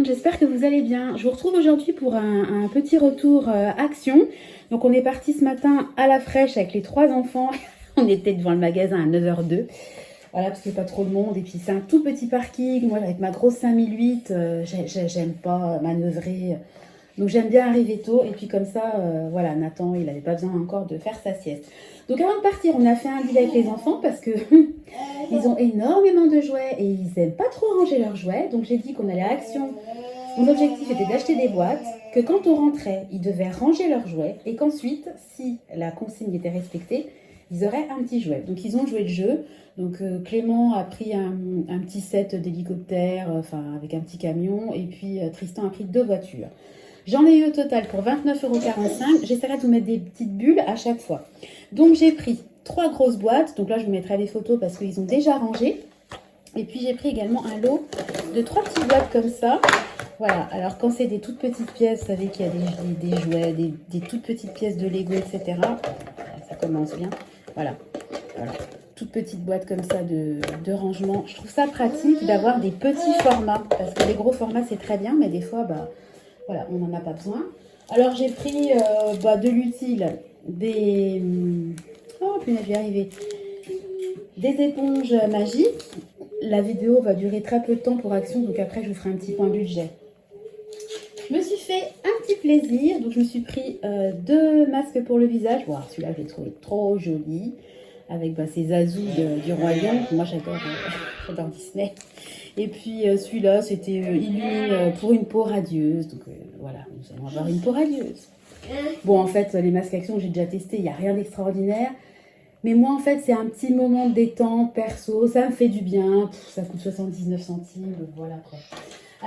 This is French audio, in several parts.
j'espère que vous allez bien. Je vous retrouve aujourd'hui pour un petit retour action. Donc on est parti ce matin à la fraîche avec les 3 enfants. On était devant le magasin à 9h02. Voilà, parce qu'il n'y a pas trop de monde. Et puis c'est un tout petit parking. Moi avec ma grosse 5008, j'aime pas manœuvrer. Donc j'aime bien arriver tôt. Et puis comme ça, voilà, Nathan, il n'avait pas besoin encore de faire sa sieste. Donc avant de partir, on a fait un deal avec les enfants parce que ils ont énormément de jouets et ils n'aiment pas trop ranger leurs jouets. Donc j'ai dit qu'on allait à Action. Mon objectif était d'acheter des boîtes, que quand on rentrait, ils devaient ranger leurs jouets et qu'ensuite, si la consigne était respectée, ils auraient un petit jouet. Donc ils ont joué le jeu. Donc Clément a pris un petit set d'hélicoptère, avec un petit camion, et puis Tristan a pris 2 voitures. J'en ai eu au total pour 29,45 €. J'essaierai de vous mettre des petites bulles à chaque fois. Donc j'ai pris 3 grosses boîtes. Donc là, je vous mettrai les photos parce qu'ils ont déjà rangé. Et puis j'ai pris également un lot de 3 petites boîtes comme ça. Voilà, alors quand c'est des toutes petites pièces, vous savez qu'il y a des jouets, des toutes petites pièces de Lego, etc. Ça commence bien. Voilà, voilà. Toutes petites boîtes comme ça de rangement. Je trouve ça pratique d'avoir des petits formats. Parce que les gros formats, c'est très bien, mais des fois, voilà, on n'en a pas besoin. Alors j'ai pris de l'utile, des... Oh, punaise, j'y arrivé. Des éponges magiques. La vidéo va durer très peu de temps pour Action, donc après je vous ferai un petit point budget. Je me suis fait un petit plaisir, donc je me suis pris 2 masques pour le visage. Bon, celui-là je l'ai trouvé trop joli, avec ces azous du royaume. Moi j'adore Disney. Et puis celui-là c'était Illumine pour une peau radieuse, donc voilà, nous allons avoir une peau radieuse. Bon, en fait les masques Action j'ai déjà testé, il n'y a rien d'extraordinaire. Mais moi, en fait, c'est un petit moment de détente perso. Ça me fait du bien. Ça coûte 79 centimes. Voilà, quoi.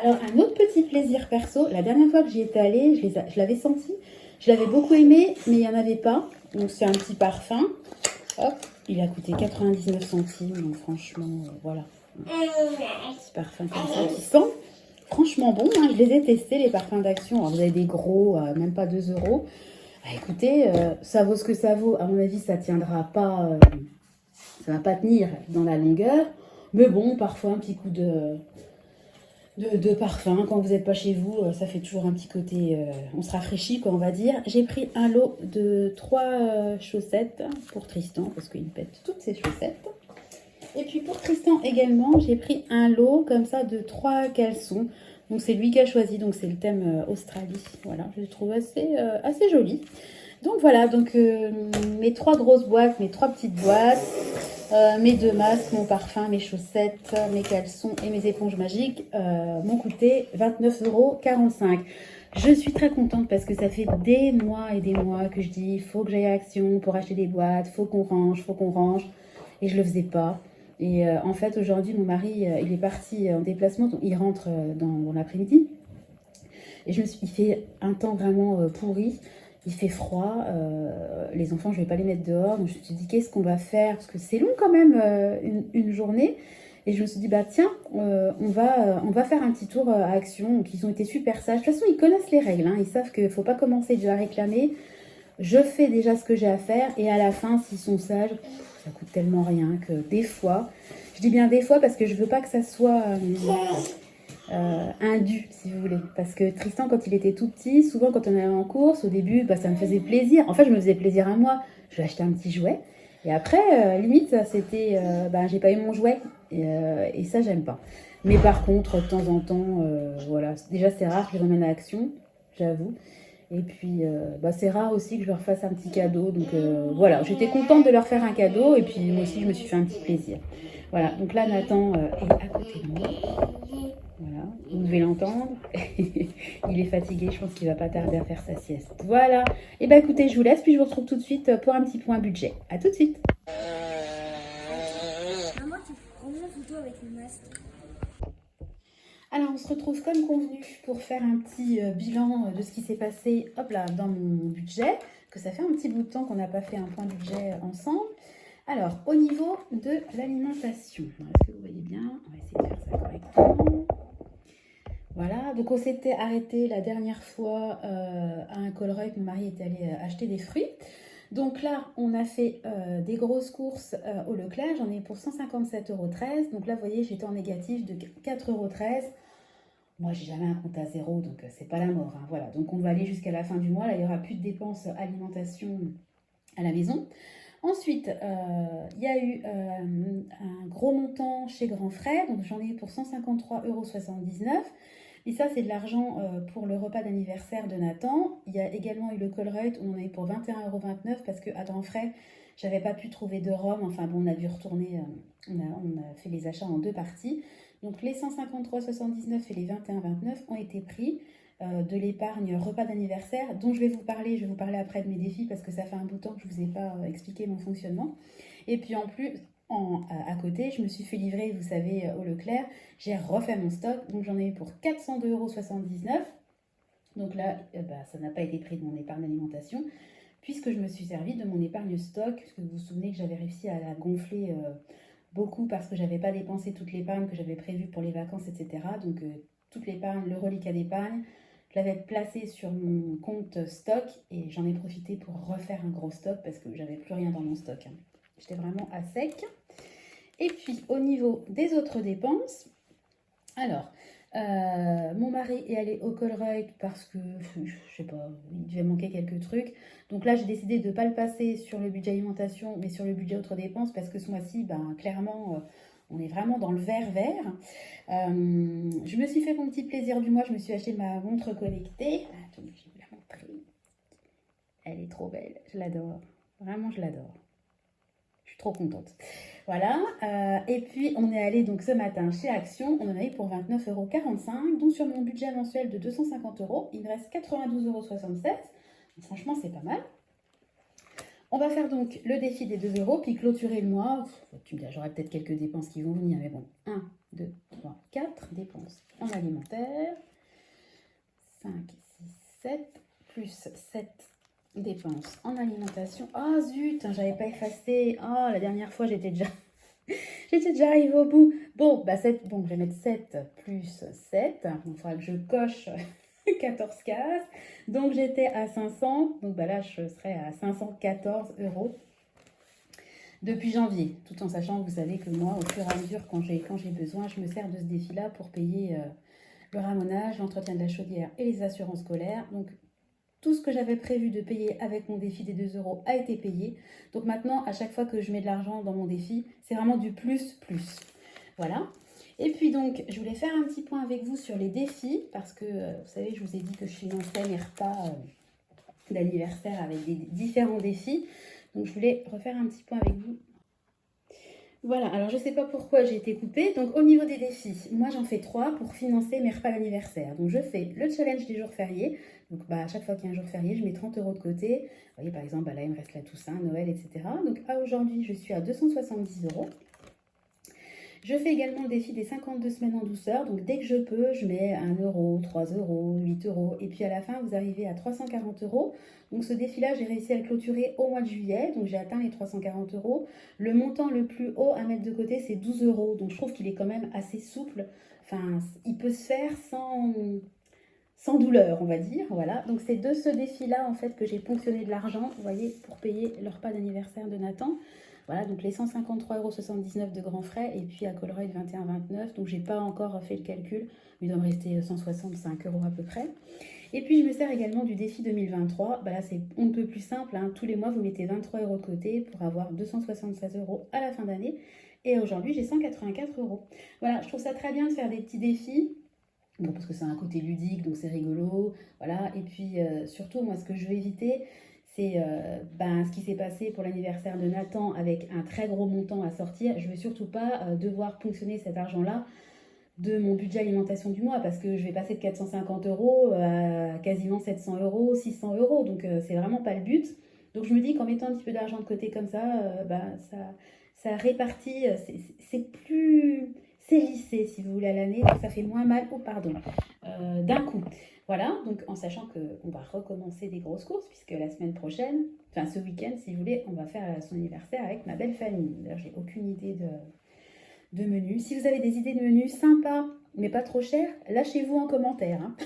Alors, un autre petit plaisir perso. La dernière fois que j'y étais allée, je l'avais senti. Je l'avais beaucoup aimé, mais il n'y en avait pas. Donc, c'est un petit parfum. Hop, il a coûté 99 centimes. Donc, franchement, voilà. Un petit parfum comme ça qui sent franchement bon. Hein. Je les ai testés, les parfums d'Action. Alors, vous avez des gros, même pas 2 €. Écoutez, ça vaut ce que ça vaut. À mon avis, ça tiendra pas, ça va pas tenir dans la longueur. Mais bon, parfois un petit coup de parfum quand vous n'êtes pas chez vous, ça fait toujours un petit côté, on se rafraîchit quoi, on va dire. J'ai pris un lot de 3 chaussettes pour Tristan parce qu'il pète toutes ses chaussettes. Et puis pour Tristan également, j'ai pris un lot comme ça de 3 caleçons. Donc c'est lui qui a choisi, donc c'est le thème Australie. Voilà, je le trouve assez joli. Donc voilà, donc mes 3 grosses boîtes, mes 3 petites boîtes, mes 2 masques, mon parfum, mes chaussettes, mes caleçons et mes éponges magiques m'ont coûté 29,45 €. Je suis très contente parce que ça fait des mois et des mois que je dis il faut que j'aille à Action pour acheter des boîtes, faut qu'on range. Et je le faisais pas. Et en fait, aujourd'hui, mon mari, il est parti en déplacement, donc il rentre dans l'après-midi. Et il fait un temps vraiment pourri, il fait froid, les enfants, je ne vais pas les mettre dehors. Donc je me suis dit, qu'est-ce qu'on va faire? Parce que c'est long quand même, une journée. Et je me suis dit, tiens, on va faire un petit tour à Action. Donc ils ont été super sages. De toute façon, ils connaissent les règles, hein. Ils savent qu'il ne faut pas commencer déjà à réclamer. Je fais déjà ce que j'ai à faire. Et à la fin, s'ils sont sages... Ça coûte tellement rien que des fois, je dis bien des fois parce que je veux pas que ça soit indu, si vous voulez. Parce que Tristan, quand il était tout petit, souvent quand on allait en course, au début, ça me faisait plaisir. En fait, je me faisais plaisir à moi. Je vais acheter un petit jouet. Et après, limite, c'était, j'ai pas eu mon jouet. Et ça, j'aime pas. Mais par contre, de temps en temps, voilà. Déjà, c'est rare que je les emmène à Action, j'avoue. Et puis, c'est rare aussi que je leur fasse un petit cadeau. Donc voilà, j'étais contente de leur faire un cadeau. Et puis moi aussi, je me suis fait un petit plaisir. Voilà, donc là, Nathan est à côté de moi. Voilà, vous devez l'entendre. Il est fatigué, je pense qu'il va pas tarder à faire sa sieste. Voilà, et écoutez, je vous laisse. Puis je vous retrouve tout de suite pour un petit point budget. À tout de suite. Maman, tu prends une photo avec le masque. Alors, on se retrouve comme convenu pour faire un petit bilan de ce qui s'est passé dans mon budget, que ça fait un petit bout de temps qu'on n'a pas fait un point budget ensemble. Alors, au niveau de l'alimentation, est-ce que vous voyez bien? On va essayer de faire ça correctement. Voilà, donc on s'était arrêté la dernière fois à un Colruyt, mon mari était allé acheter des fruits. Donc là, on a fait des grosses courses au Leclerc, j'en ai pour 157,13 €. Donc là, vous voyez, j'étais en négatif de 4,13 €. Moi, j'ai jamais un compte à zéro, donc c'est pas la mort, hein, voilà. Donc on va aller jusqu'à la fin du mois. Là, il y aura plus de dépenses alimentation à la maison. Ensuite, il y a eu un gros montant chez Grand Frais, donc j'en ai eu pour 153,79 €. Et ça, c'est de l'argent pour le repas d'anniversaire de Nathan. Il y a également eu le Colruyt, on en a eu pour 21,29 € parce qu'à Grand Frais, j'avais pas pu trouver de rhum. Enfin bon, on a dû retourner, on a fait les achats en deux parties. Donc les 153,79 et les 21,29 ont été pris de l'épargne repas d'anniversaire dont je vais vous parler. Je vais vous parler après de mes défis parce que ça fait un bout de temps que je ne vous ai pas expliqué mon fonctionnement. Et puis en plus, à côté, je me suis fait livrer, vous savez, au Leclerc. J'ai refait mon stock, donc j'en ai eu pour 402,79 €. Donc là, ça n'a pas été pris de mon épargne d'alimentation puisque je me suis servi de mon épargne stock. Parce que vous vous souvenez que j'avais réussi à la gonfler beaucoup parce que j'avais pas dépensé toute l'épargne que j'avais prévue pour les vacances, etc. Donc toute l'épargne, le reliquat d'épargne, je l'avais placé sur mon compte stock et j'en ai profité pour refaire un gros stock parce que j'avais plus rien dans mon stock, hein. J'étais vraiment à sec. Et puis au niveau des autres dépenses, alors mon mari est allé au Colruyt parce que, je sais pas, il devait manquer quelques trucs. Donc là, j'ai décidé de ne pas le passer sur le budget alimentation, mais sur le budget autres dépenses, parce que ce mois-ci, ben, clairement, on est vraiment dans le vert. Je me suis fait mon petit plaisir du mois, je me suis acheté ma montre connectée. Attends, je vais vous la montrer. Elle est trop belle, je l'adore. Vraiment, je l'adore. Je suis trop contente. Voilà, et puis on est allé donc ce matin chez Action, on en a eu pour 29,45 €. Donc sur mon budget mensuel de 250 €, il me reste 92,76 €. Franchement, c'est pas mal. On va faire donc le défi des 2 €, puis clôturer le mois. Tu me dis, j'aurai peut-être quelques dépenses qui vont venir, mais bon. 1, 2, 3, 4 dépenses en alimentaire. 5, 6, 7, plus 7 dépenses en alimentation. Ah zut, j'avais pas effacé. Ah, la dernière fois, j'étais déjà arrivée au bout. Bon, bah 7, bon, je vais mettre 7 plus 7. Donc, il faudra que je coche 14 cases. Donc, j'étais à 500. Donc, bah là, je serai à 514 € depuis janvier. Tout en sachant que vous savez que moi, au fur et à mesure, quand j'ai besoin, je me sers de ce défi-là pour payer le ramonage, l'entretien de la chaudière et les assurances scolaires. Donc, tout ce que j'avais prévu de payer avec mon défi des 2 € a été payé. Donc maintenant, à chaque fois que je mets de l'argent dans mon défi, c'est vraiment du plus. Voilà. Et puis donc, je voulais faire un petit point avec vous sur les défis, parce que vous savez, je vous ai dit que je finançais mes repas d'anniversaire avec des différents défis. Donc je voulais refaire un petit point avec vous. Voilà, alors je ne sais pas pourquoi j'ai été coupée. Donc au niveau des défis, moi j'en fais 3 pour financer mes repas d'anniversaire. Donc je fais le challenge des jours fériés. Donc à chaque fois qu'il y a un jour férié, je mets 30 € de côté. Vous voyez par exemple, là il me reste la Toussaint, Noël, etc. Donc à aujourd'hui, je suis à 270 €. Je fais également le défi des 52 semaines en douceur. Donc dès que je peux, je mets 1 €, 3 €, 8 €. Et puis à la fin, vous arrivez à 340 €. Donc ce défi-là, j'ai réussi à le clôturer au mois de juillet. Donc j'ai atteint les 340 €. Le montant le plus haut à mettre de côté, c'est 12 €. Donc je trouve qu'il est quand même assez souple. Enfin, il peut se faire sans douleur, on va dire. Voilà. Donc c'est de ce défi-là, en fait, que j'ai ponctionné de l'argent, vous voyez, pour payer le repas d'anniversaire de Nathan. Voilà, donc les 153,79 € de grands frais, et puis à Colruyt 21,29 €. Donc j'ai pas encore fait le calcul, mais il doit me rester 165 € à peu près. Et puis je me sers également du défi 2023. Bah là c'est on ne peut plus simple, hein. Tous les mois vous mettez 23 € de côté pour avoir 276 € à la fin d'année. Et aujourd'hui j'ai 184 €. Voilà, je trouve ça très bien de faire des petits défis. Bon, parce que c'est un côté ludique, donc c'est rigolo. Voilà, et puis surtout moi ce que je veux éviter, c'est ce qui s'est passé pour l'anniversaire de Nathan avec un très gros montant à sortir. Je ne veux surtout pas devoir ponctionner cet argent-là de mon budget alimentation du mois, parce que je vais passer de 450 € à quasiment 700 €, 600 €. Donc c'est vraiment pas le but. Donc je me dis qu'en mettant un petit peu d'argent de côté comme ça, ça répartit, c'est plus... C'est lissé, si vous voulez, à l'année, donc ça fait moins mal, d'un coup. Voilà, donc en sachant qu'on va recommencer des grosses courses, puisque la semaine prochaine, enfin ce week-end, si vous voulez, on va faire son anniversaire avec ma belle famille. D'ailleurs, j'ai aucune idée de menu. Si vous avez des idées de menus sympas, mais pas trop chers, lâchez-vous en commentaire, hein.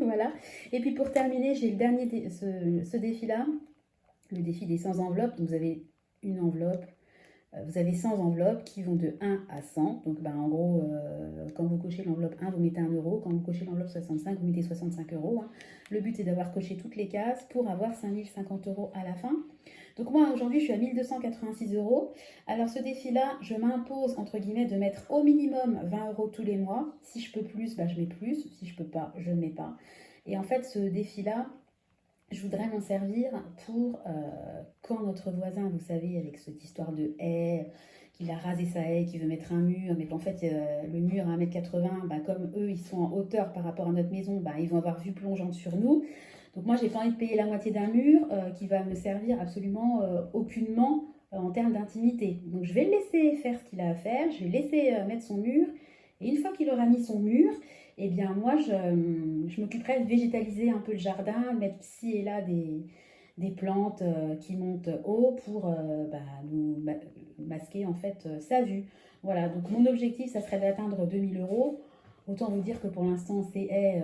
Voilà. Et puis pour terminer, j'ai le dernier ce défi-là, le défi des 100 enveloppes. Donc vous avez une enveloppe, Vous avez 100 enveloppes qui vont de 1 à 100. Donc en gros, quand vous cochez l'enveloppe 1, vous mettez 1 euro. Quand vous cochez l'enveloppe 65, vous mettez 65 euros. Hein. Le but est d'avoir coché toutes les cases pour avoir 5050 euros à la fin. Donc moi aujourd'hui je suis à 1286 euros. Alors ce défi-là, je m'impose entre guillemets de mettre au minimum 20 euros tous les mois. Si je peux plus, je mets plus. Si je peux pas, je ne mets pas. Et en fait ce défi-là, je voudrais m'en servir pour quand notre voisin, vous savez, avec cette histoire de haie, qu'il a rasé sa haie, qu'il veut mettre un mur, mais qu'en fait le mur à 1,80 m, comme eux ils sont en hauteur par rapport à notre maison, ils vont avoir vue plongeante sur nous. Donc moi j'ai pas envie de payer la moitié d'un mur qui va me servir absolument aucunement en termes d'intimité. Donc je vais le laisser faire ce qu'il a à faire, je vais laisser mettre son mur, et une fois qu'il aura mis son mur, eh bien moi je m'occuperai de végétaliser un peu le jardin, mettre ci et là des plantes qui montent haut pour nous masquer en fait sa vue. Voilà, donc mon objectif ça serait d'atteindre 2000 euros. Autant vous dire que pour l'instant ces haies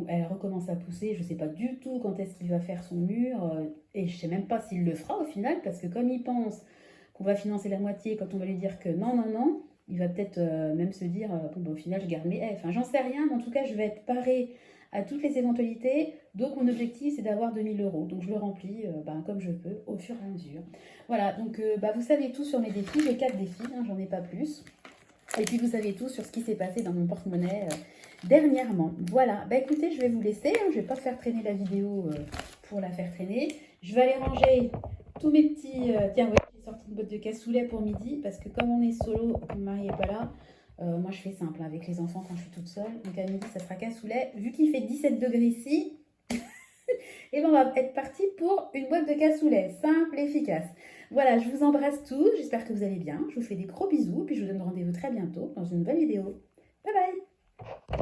elles recommencent à pousser, je ne sais pas du tout quand est-ce qu'il va faire son mur et je ne sais même pas s'il le fera au final, parce que comme il pense qu'on va financer la moitié, quand on va lui dire que non, non, non, il va peut-être même se dire au final je garde mes haies. Enfin j'en sais rien, mais en tout cas je vais être parée à toutes les éventualités. Donc mon objectif c'est d'avoir 2000 euros. Donc je le remplis comme je peux au fur et à mesure. Voilà, donc vous savez tout sur mes défis. J'ai 4 défis, hein, j'en ai pas plus. Et puis vous savez tout sur ce qui s'est passé dans mon porte-monnaie dernièrement. Voilà, écoutez, je vais vous laisser. Hein, je vais pas faire traîner la vidéo pour la faire traîner. Je vais aller ranger tous mes petits... tiens, oui, j'ai sorti une boîte de cassoulet pour midi parce que comme on est solo, mon mari n'est pas là, moi je fais simple avec les enfants quand je suis toute seule. Donc à midi, ça sera cassoulet. Vu qu'il fait 17 degrés ici, et on va être parti pour une boîte de cassoulet. Simple et efficace. Voilà, je vous embrasse tous. J'espère que vous allez bien. Je vous fais des gros bisous. Puis je vous donne rendez-vous très bientôt dans une nouvelle vidéo. Bye bye!